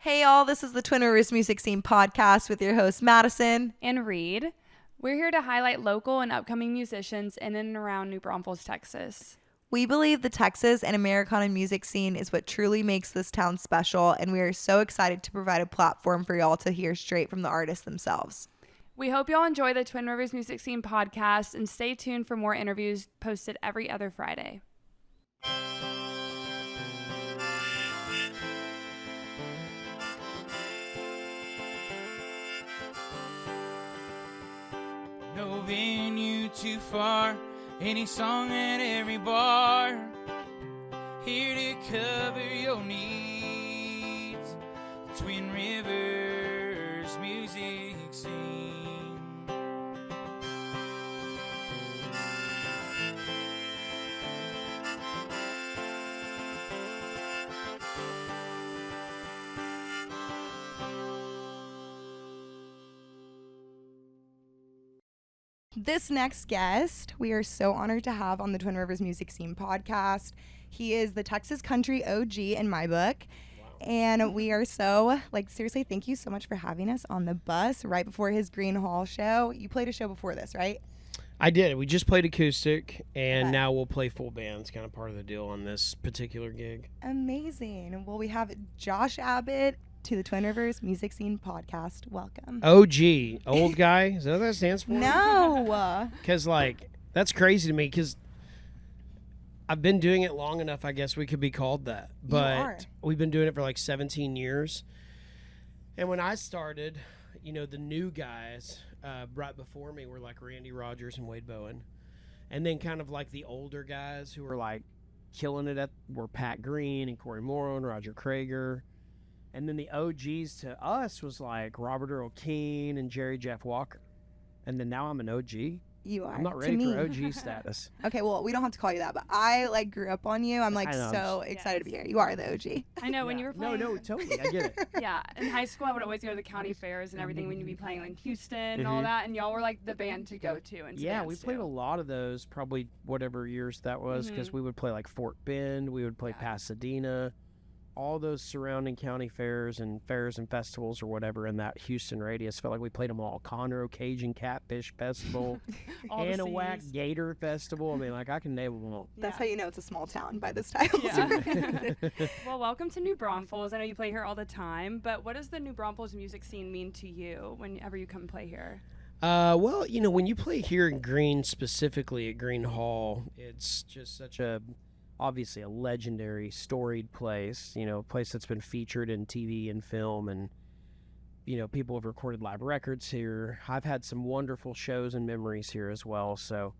Hey all, this is the Twin Rivers Music Scene podcast with your host Madison and Reed. We're here to highlight local and upcoming musicians in and around New Braunfels, Texas. We believe the Texas and Americana music scene is what truly makes this town special, and we are so excited to provide a platform for y'all to hear straight from the artists themselves. We hope y'all enjoy the Twin Rivers Music Scene podcast and stay tuned for more interviews posted every other Friday. No venue too far, any song at every bar, here to cover your needs. Twin Rivers Music Scene. This next guest, we are so honored to have on the Twin Rivers Music Scene podcast. He is the Texas Country OG in my book. Wow. And we are so, seriously, thank you so much for having us on the bus right before his Green Hall show. You played a show before this, right? I did. We just played acoustic, and now we'll play full band. It's kind of part of the deal on this particular gig. Amazing. Well, we have Josh Abbott to the Twin Rivers Music Scene podcast. Welcome. OG, old guy. Is that what that stands for? No. Because, that's crazy to me because I've been doing it long enough, I guess we could be called that. But we've been doing it for 17 years. And when I started, the new guys right before me were Randy Rogers and Wade Bowen. And then kind of the older guys who were killing it were Pat Green and Corey Morrow and Roger Krager. And then the OGs to us was Robert Earl Keen and Jerry Jeff Walker. And then now I'm an OG. You are. I'm not ready for OG status. Okay, well, we don't have to call you that, but I grew up on you. I'm so excited to be here. You are the OG. I know when you were playing. No, totally. I get it. Yeah, in high school I would always go to the county fairs and everything when you'd be playing in Houston and all that, and y'all were the band to go to. And we played a lot of those, probably whatever years that was, because we would play Fort Bend, we would play Pasadena. All those surrounding county fairs and festivals or whatever in that Houston radius. Felt like we played them all. Conroe Cajun Catfish Festival, Anahuac Gator Festival. I mean, I can name them all. That's how you know it's a small town by this time. Yeah. Well, welcome to New Braunfels. I know you play here all the time, but what does the New Braunfels music scene mean to you whenever you come and play here? Well, when you play here in Green, specifically at Green Hall, it's just such obviously a legendary, storied place, a place that's been featured in TV and film, and, people have recorded live records here. I've had some wonderful shows and memories here as well, so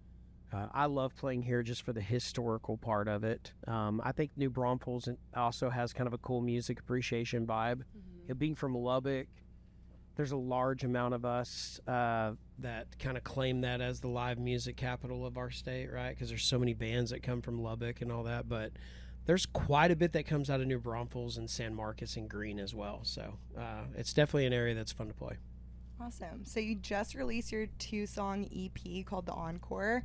I love playing here just for the historical part of it. I think New Braunfels also has kind of a cool music appreciation vibe. Being from Lubbock, there's a large amount of us that kind of claim that as the live music capital of our state, right? Because there's so many bands that come from Lubbock and all that, but there's quite a bit that comes out of New Braunfels and San Marcos and Green as well. So it's definitely an area that's fun to play. Awesome. So you just released your 2-song EP called the Encore.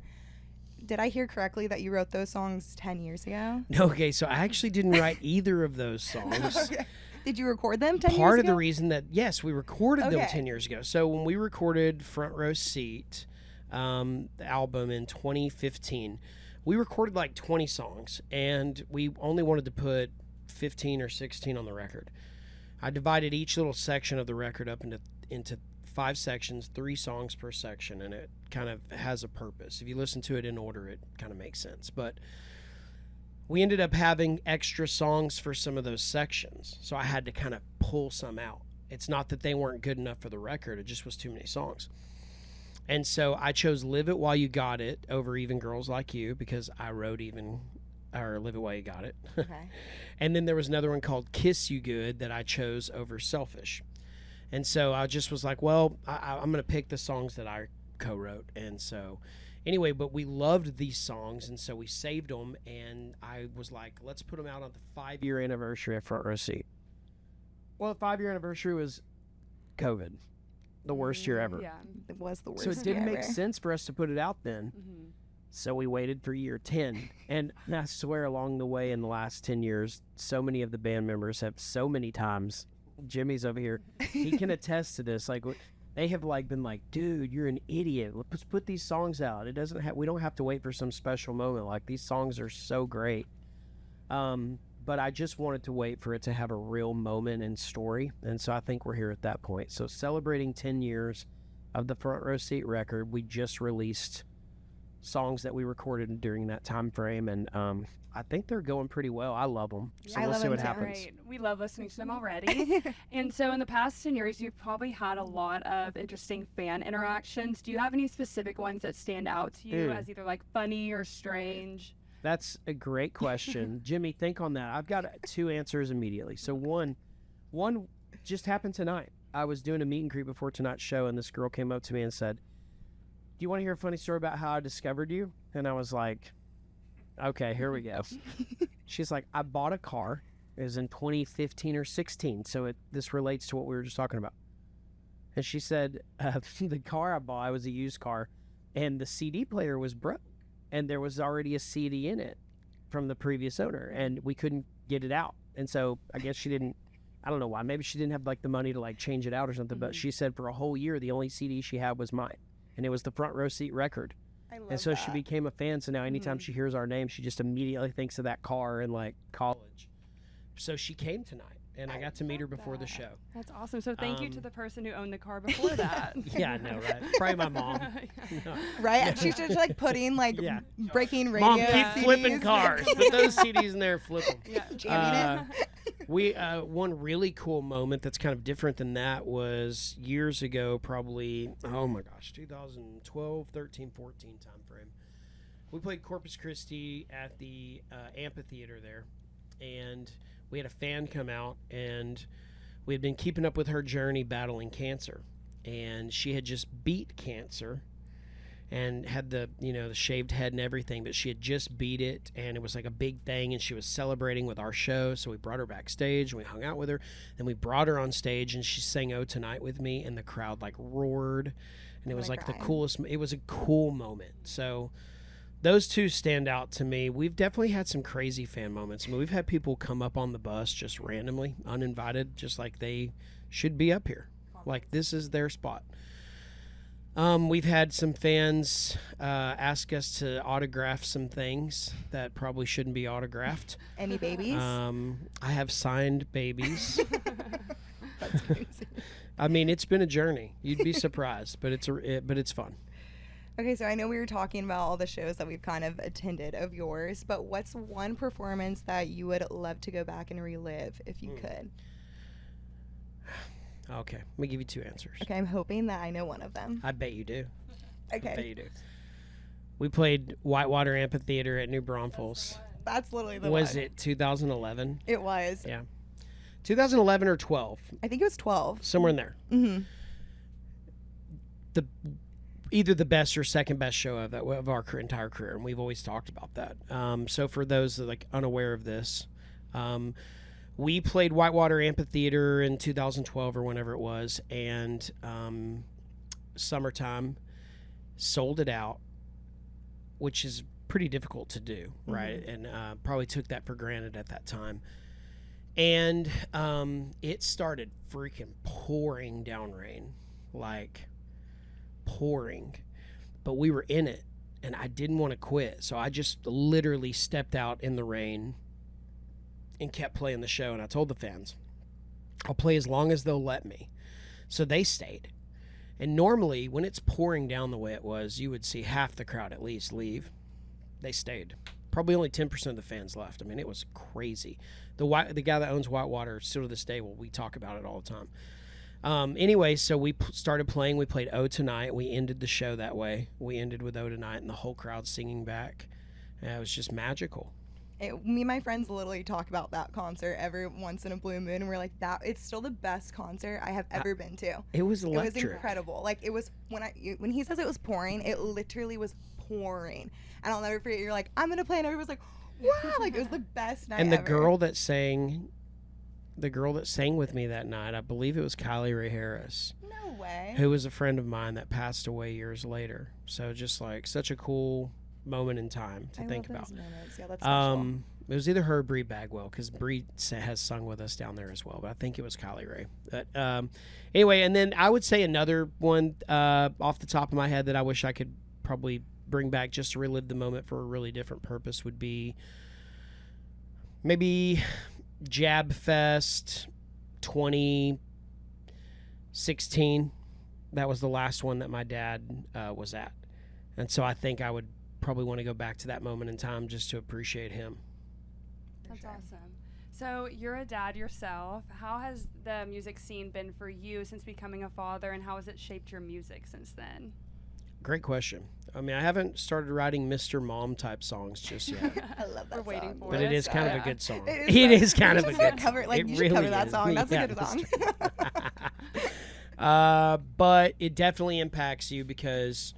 Did I hear correctly that you wrote those songs 10 years ago? No, okay, so I actually didn't write either of those songs. Okay. Did you record them 10 years ago? Part of the reason that, yes, we recorded them 10 years ago. So when we recorded Front Row Seat, the album in 2015, we recorded 20 songs, and we only wanted to put 15 or 16 on the record. I divided each little section of the record up into 5 sections, 3 songs per section, and it kind of has a purpose. If you listen to it in order, it kind of makes sense. But we ended up having extra songs for some of those sections, so I had to kind of pull some out. It's not that they weren't good enough for the record, it just was too many songs. And so I chose Live It While You Got It over Even Girls Like You because I wrote Live It While You Got It. Okay. And then there was another one called Kiss You Good that I chose over Selfish. And so I just was like, well, I'm going to pick the songs that I co-wrote. And so anyway, but we loved these songs, and so we saved them, and I was like, let's put them out on the 5-year anniversary of Front Row Seat. Well, the 5-year anniversary was COVID, the worst year ever. Yeah, it was the worst So it didn't year make ever. sense for us to put it out then. So we waited for year 10. And I swear along the way in the last 10 years, so many of the band members have so many times Jimmy's over here. He can attest to this. Like, they have like been like, dude, you're an idiot. Let's put these songs out. It doesn't have. We don't have to wait for some special moment. Like, these songs are so great. But I just wanted to wait for it to have a real moment and story, and so I think we're here at that point. So celebrating 10 years of the Front Row Seat record, we just released songs that we recorded during that time frame, and I think they're going pretty well. I love them. So I we'll love see them what too. happens. Great. We love listening to them already. And so in the past 10 years, you've probably had a lot of interesting fan interactions. Do you have any specific ones that stand out to you as either like funny or strange? That's a great question. Jimmy, think on that. I've got 2 answers immediately. So one just happened tonight. I was doing a meet and greet before tonight's show, and this girl came up to me and said, "Do you want to hear a funny story about how I discovered you?" And I was like, okay, here we go. She's like, I bought a car. It was in 2015 or 16, so this relates to what we were just talking about. And she said, the car I bought, it was a used car, and the CD player was broke. And there was already a CD in it from the previous owner, and we couldn't get it out. And so I guess she didn't, I don't know why. Maybe she didn't have like the money to like change it out or something, but she said for a whole year, the only CD she had was mine. And it was the Front Row Seat record. I love And so that. she became a fan. So now anytime she hears our name, she just immediately thinks of that car in like college. So she came tonight, and I got to meet her before the show. That's awesome. So thank you to the person who owned the car before that. Yeah, I know, right? Probably my mom. No. Right? She's just like putting like Yeah. breaking radio. Mom, keep CDs. flipping cars. Put those CDs in there, flip them. Yeah. Jamming it. One really cool moment that's kind of different than that was years ago, probably, oh my gosh, 2012, 13, 14 time frame. We played Corpus Christi at the amphitheater there, and we had a fan come out, and we had been keeping up with her journey battling cancer, and she had just beat cancer and had the shaved head and everything, but she had just beat it, and it was like a big thing, and she was celebrating with our show. So we brought her backstage, and we hung out with her, and we brought her on stage, and she sang "Oh Tonight" with me, and the crowd like roared, and it was like the coolest. It was a cool moment. So those 2 stand out to me. We've definitely had some crazy fan moments. I mean, we've had people come up on the bus just randomly, uninvited, just like they should be up here, like this is their spot. We've had some fans ask us to autograph some things that probably shouldn't be autographed. Any babies? I have signed babies. That's crazy. I mean, it's been a journey. You'd be surprised, but it's fun. Okay, so I know we were talking about all the shows that we've kind of attended of yours, but what's one performance that you would love to go back and relive if you could? Okay, let me give you 2 answers. Okay, I'm hoping that I know one of them. I bet you do. Okay. I bet you do. We played Whitewater Amphitheater at New Braunfels. That's literally the Was one. it 2011? It was. Yeah. 2011 or 12, I think it was 12. somewhere in there. Mm-hmm. Either the best or second best show of our entire career, and we've always talked about that. So for those that like unaware of this, we played Whitewater Amphitheater in 2012 or whenever it was, and summertime, sold it out, which is pretty difficult to do, right? And probably took that for granted at that time. And it started freaking pouring down rain, like pouring, but we were in it, and I didn't want to quit, so I just literally stepped out in the rain and kept playing the show. And I told the fans, I'll play as long as they'll let me. So they stayed. And normally when it's pouring down the way it was, you would see half the crowd at least leave. They stayed. Probably only 10% of the fans left. I mean, it was crazy. The guy that owns Whitewater, still to this day, we talk about it all the time. Anyway, so we started playing. We played "Oh Tonight." We ended the show that way. We ended with "Oh Tonight," and the whole crowd singing back. It was just magical. Me and my friends literally talk about that concert every once in a blue moon, and we're like, it's still the best concert I have ever been to. It was electric. It was incredible. Like, it was when he says it was pouring, it literally was pouring. And I'll never forget, you're like, I'm gonna play, and everyone was like, wow, like it was the best night and the ever. girl that sang with me that night, I believe it was Kylie Ray Harris. No way. Who was a friend of mine that passed away years later. So just like such a cool moment in time to think about. Those moments. Yeah, that's special. It was either her or Bree Bagwell, because Bree has sung with us down there as well, but I think it was Kylie Ray. But anyway, and then I would say another one off the top of my head that I wish I could probably bring back just to relive the moment for a really different purpose would be maybe Jab Fest 2016. That was the last one that my dad was at. And so I think I would probably want to go back to that moment in time just to appreciate him. That's awesome. So you're a dad yourself. How has the music scene been for you since becoming a father, and how has it shaped your music since then? Great question. I mean, I haven't started writing Mr. Mom type songs just yet. I love that We're waiting song. for But it. it is kind of Yeah. a good song. It is kind of a You good should cover, song. like, It you should really cover that is. song. That's Yeah, a good song. But it definitely impacts you because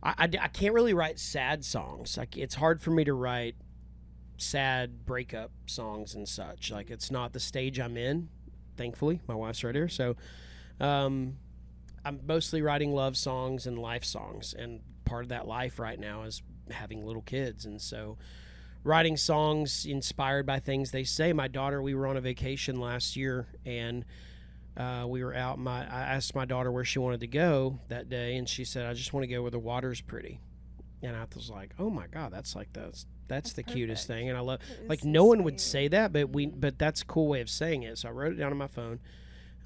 I can't really write sad songs. Like, it's hard for me to write sad breakup songs and such. Like, it's not the stage I'm in, thankfully. My wife's right here. So I'm mostly writing love songs and life songs. And part of that life right now is having little kids. And so writing songs inspired by things they say. My daughter, we were on a vacation last year, and we were out. I asked my daughter where she wanted to go that day, and she said, "I just want to go where the water's pretty." And I was like, "Oh my God, that's the cutest thing." And I love, like, so no one would sweet. say that, but that's a cool way of saying it. So I wrote it down on my phone, and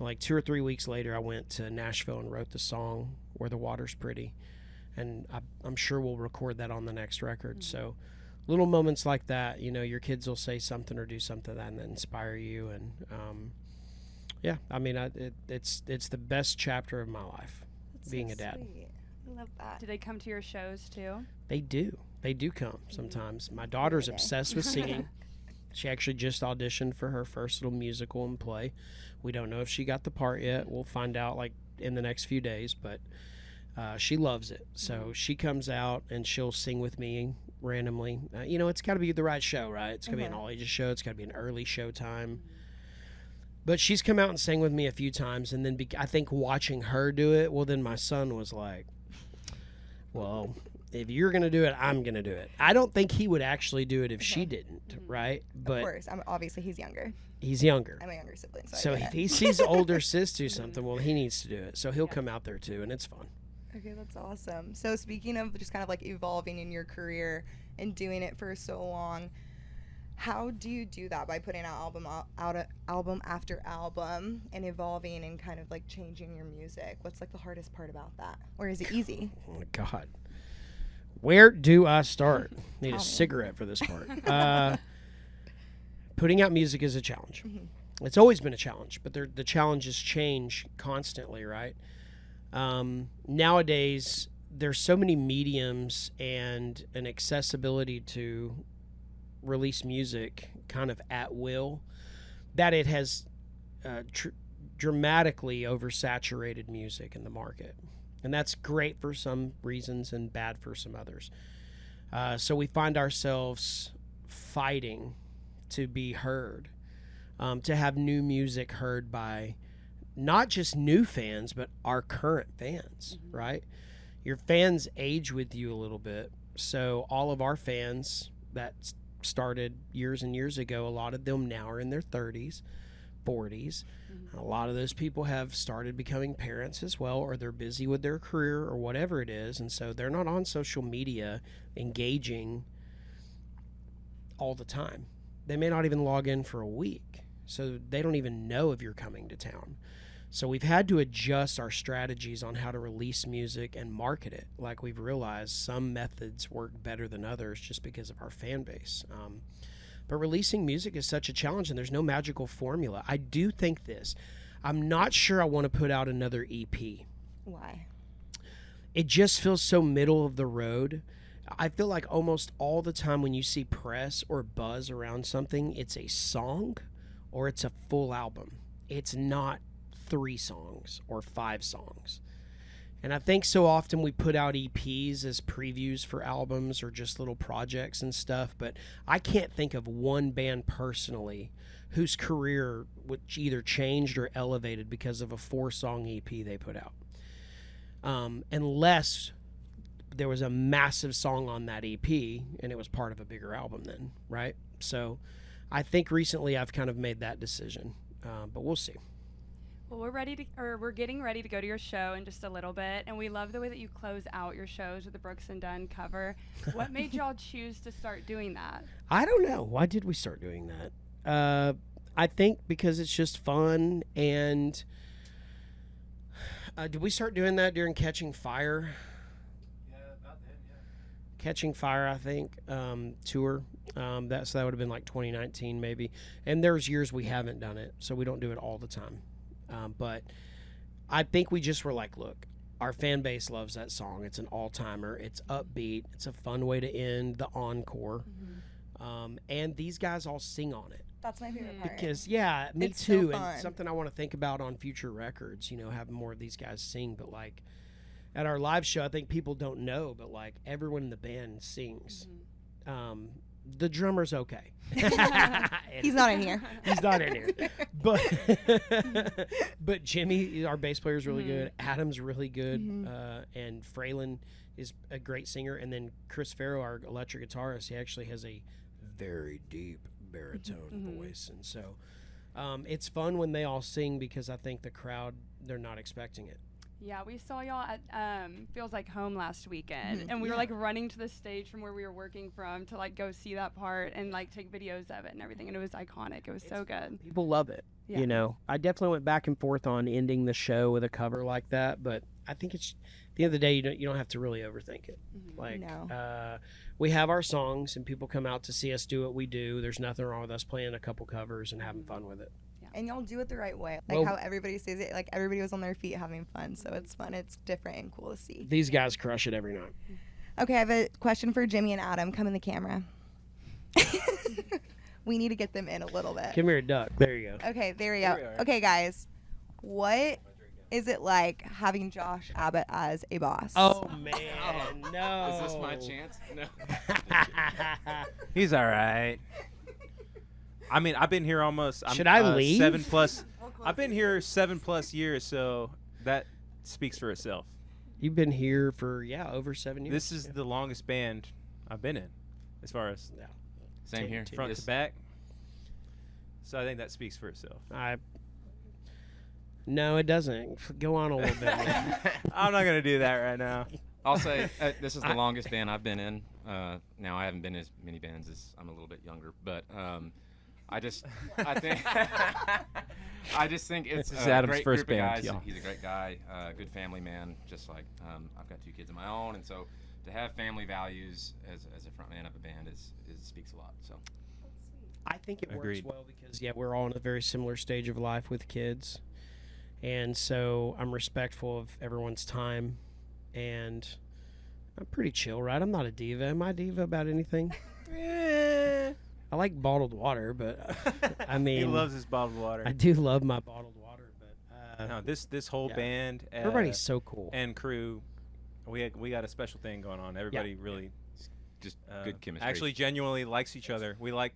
like 2 or 3 weeks later, I went to Nashville and wrote the song "Where the Water's Pretty," and I'm sure we'll record that on the next record. So little moments like that, your kids will say something or do something that inspire you, and yeah, I mean, it's the best chapter of my life, That's being so a dad. sweet. I love that. Do they come to your shows too? They do come sometimes. My daughter's Okay. obsessed with singing. She actually just auditioned for her first little musical and play. We don't know if she got the part yet. We'll find out like in the next few days, but she loves it. So she comes out and she'll sing with me randomly. It's got to be the right show, right? It's got to be an all ages show. It's got to be an early show time. But she's come out and sang with me a few times, and then I think watching her do it, well, then my son was like, well, if you're going to do it, I'm going to do it. I don't think he would actually do it if she didn't, right? But Of course. Obviously, he's younger. he's younger. I'm a younger sibling, so So I get if it. he sees older sis do something, well, he needs to do it. So he'll come out there too, and it's fun. Okay, that's awesome. So speaking of just kind of like evolving in your career and doing it for so long, how do you do that? By putting out album after album and evolving and kind of like changing your music? What's like the hardest part about that? Or is it easy? Oh my God. Where do I start? Need Tell a me. cigarette for this part. Putting out music is a challenge. It's always been a challenge, but the challenges change constantly, right? Nowadays, there's so many mediums and an accessibility to release music kind of at will that it has dramatically oversaturated music in the market. And that's great for some reasons and bad for some others. So we find ourselves fighting to be heard, to have new music heard by not just new fans, but our current fans, right? Your fans age with you a little bit. So all of our fans that started years and years ago, a lot of them now are in their 30s, 40s. A lot of those people have started becoming parents as well, or they're busy with their career or whatever it is. And so they're not on social media engaging all the time. They may not even log in for a week. So they don't even know if you're coming to town. So we've had to adjust our strategies on how to release music and market it. Like we've realized some methods work better than others just because of our fan base. But releasing music is such a challenge, and there's no magical formula. I do think this. I'm not sure I want to put out another EP. Why? It just feels so middle of the road. I feel like almost all the time when you see press or buzz around something, it's a song or it's a full album. It's not 3 songs or 5 songs. And I think so often we put out EPs as previews for albums or just little projects and stuff, but I can't think of one band personally whose career which either changed or elevated because of a 4-song EP they put out. Unless there was a massive song on that EP and it was part of a bigger album then, right? So I think recently I've kind of made that decision, but we'll see. Well, we're getting ready to go to your show in just a little bit, and we love the way that you close out your shows with the Brooks and Dunn cover. What made y'all choose to start doing that? I don't know. Why did we start doing that? I think because it's just fun, and did we start doing that during Catching Fire? Yeah, about then, yeah. Catching Fire, I think, tour. So that would have been like 2019 maybe. And there's years we haven't done it, so we don't do it all the time. But I think we just were like, look, our fan base loves that song. It's an all-timer. It's upbeat. It's a fun way to end the Encore. And these guys all sing on it. That's my favorite part. Because, yeah, me It's too. so fun. And something I want to think about on future records, having more of these guys sing. But, like, at our live show, I think people don't know, but, like, everyone in the band sings. The drummer's okay. He's not in here. He's not in here. But Jimmy, our bass player, is really good. Adam's really good. And Fralin is a great singer. And then Chris Farrow, our electric guitarist, he actually has a very deep baritone voice. And so it's fun when they all sing because I think the crowd, they're not expecting it. Yeah, we saw y'all at Feels Like Home last weekend, and we were like running to the stage from where we were working from to like go see that part and like take videos of it and everything, and it was iconic. It was so good. People love it. Yeah. I definitely went back and forth on ending the show with a cover like that, but I think it's at the end of the day you don't have to really overthink it. Like we have our songs and people come out to see us do what we do. There's nothing wrong with us playing a couple covers and having fun with it. And y'all do it the right way. Like how everybody says it, like everybody was on their feet having fun. So it's fun. It's different and cool to see. These guys crush it every night. Okay, I have a question for Jimmy and Adam. Come in the camera. We need to get them in a little bit. Come here, duck. There you go. Okay, there we go. Okay, guys. What is it like having Josh Abbott as a boss? Oh, man. No. Is this my chance? No. He's all right. I mean, I've been here almost. Should I leave? 7+. I've been here 7+ years, so that speaks for itself. You've been here for over 7 years. This is the longest band I've been in, as far as Same here. front to back. So I think that speaks for itself. No, it doesn't. Go on a little bit. I'm not gonna do that right now. I'll say this is the longest band I've been in. Now I haven't been in as many bands as I'm a little bit younger, but I just think it's This is a Adam's great first group of band, guys. y'all. He's a great guy, good family man. Just like I've got 2 kids of my own, and so to have family values as a front man of a band is speaks a lot. So I think it Agreed. works well because we're all in a very similar stage of life with kids, and so I'm respectful of everyone's time, and I'm pretty chill, right? I'm not a diva. Am I a diva about anything? I like bottled water, but I mean, He loves his bottled water. I do love my bottled water, but No, this whole band, everybody's so cool. and crew, we got a special thing going on. Everybody really just good chemistry. actually genuinely likes each other. We like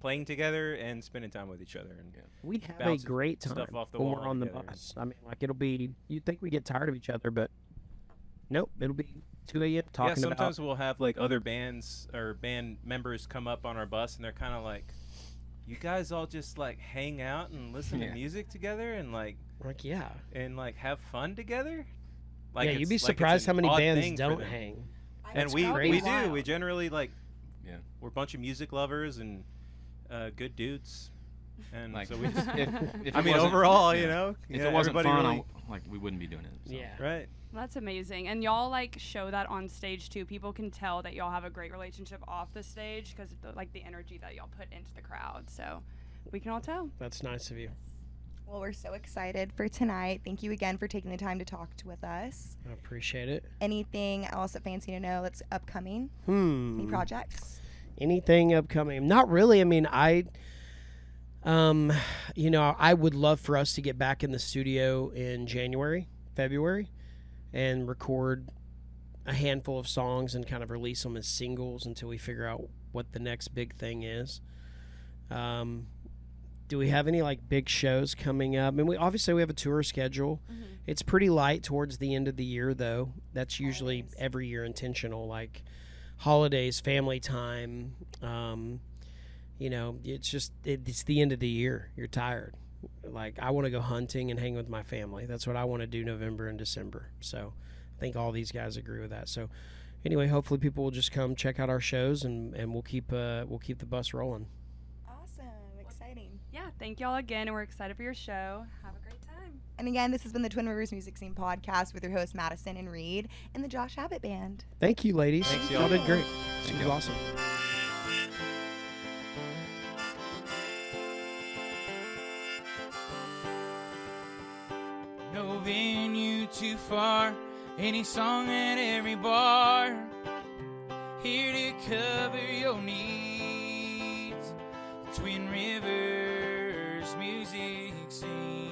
playing together and spending time with each other. And We have a bounce great time stuff off the when wall we're on the together. bus. I mean, like you'd think we get tired of each other, but nope, it'll be 2 a.m. talking yeah, sometimes about. we'll have like other bands or band members come up on our bus, and they're kind of like, "You guys all just like hang out and listen to music together and like have fun together." Like you'd be it's surprised how an many odd bands thing for don't them. hang. And we crazy. do. We generally like. Yeah. We're a bunch of music lovers and good dudes, and Like so we just. if I it mean, wasn't- overall, yeah. If it wasn't everybody fun, really, we wouldn't be doing it. So. Yeah. right. That's amazing. And y'all like show that on stage too. People can tell that y'all have a great relationship off the stage because like the energy that y'all put into the crowd. So we can all tell. That's nice of you. Well, we're so excited for tonight. Thank you again for taking the time to talk with us. I appreciate it. Anything else that fans need to know that's upcoming? Any projects? Anything upcoming? Not really. I mean, I would love for us to get back in the studio in February, and record a handful of songs and kind of release them as singles until we figure out what the next big thing is. Do we have any like big shows coming up? I mean, we have a tour schedule. It's pretty light towards the end of the year, though. That's usually every year intentional, like holidays, family time. you know, it's the end of the year. You're tired. Like, I want to go hunting and hang with my family. That's what I want to do November and December. So I think all these guys agree with that. So anyway, hopefully people will just come check out our shows, and we'll keep the bus rolling. Awesome. Exciting. Yeah, thank y'all again, and we're excited for your show. Have a great time. And again, this has been the Twin Rivers Music Scene podcast with your hosts Madison and Reed and the Josh Abbott Band. Thank you, ladies. Thanks, y'all y'all. did great. This Thank was you. awesome. No venue too far, any song at every bar. Here to cover your needs. Twin Rivers Music Scene.